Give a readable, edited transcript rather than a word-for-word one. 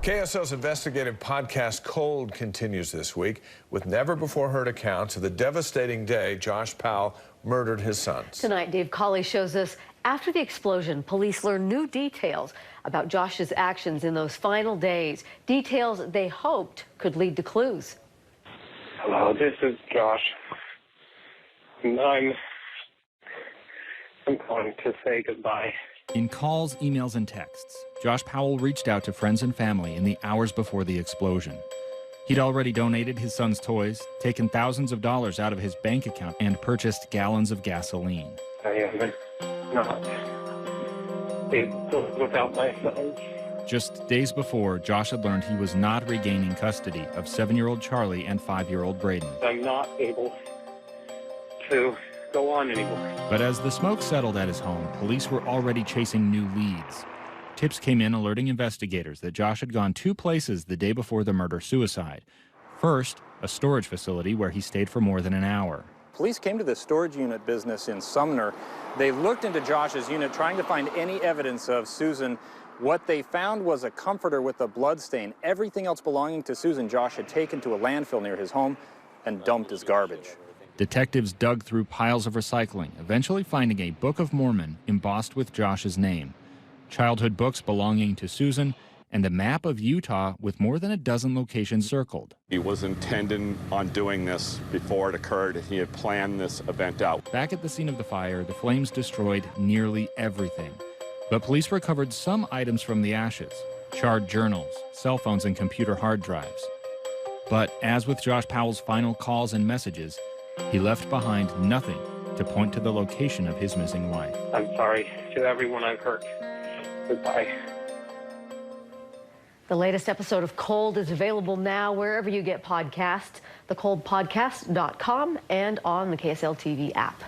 KSL's investigative podcast Cold continues this week with never-before-heard accounts of the devastating day Josh Powell murdered his sons. Tonight, Dave Colley shows us after the explosion, police learn new details about Josh's actions in those final days, details they hoped could lead to clues. Hello, this is Josh. And I'm calling to say goodbye. In calls, emails, and texts, Josh Powell reached out to friends and family in the hours before the explosion. He'd already donated his son's toys, taken thousands of dollars out of his bank account, and purchased gallons of gasoline. I am not able without my sons. Just days before, Josh had learned he was not regaining custody of 7-year-old Charlie and 5-year-old Braden. I'm not able to go on anymore. But as the smoke settled at his home, police were already chasing new leads. Tips came in alerting investigators that Josh had gone 2 places the day before the murder-suicide. First, a storage facility where he stayed for more than an hour. Police came to the storage unit business in Sumner. They looked into Josh's unit trying to find any evidence of Susan. What they found was a comforter with a blood stain. Everything else belonging to Susan, Josh had taken to a landfill near his home and dumped as garbage. Detectives dug through piles of recycling, eventually finding a Book of Mormon embossed with Josh's name, childhood books belonging to Susan, and a map of Utah with more than a dozen locations circled. He was intending on doing this before it occurred. He had planned this event out. Back at the scene of the fire, the flames destroyed nearly everything. But police recovered some items from the ashes: charred journals, cell phones, and computer hard drives. But as with Josh Powell's final calls and messages, he left behind nothing to point to the location of his missing wife. I'm sorry to everyone I've hurt. Goodbye. The latest episode of Cold is available now wherever you get podcasts, thecoldpodcast.com, and on the KSL TV app.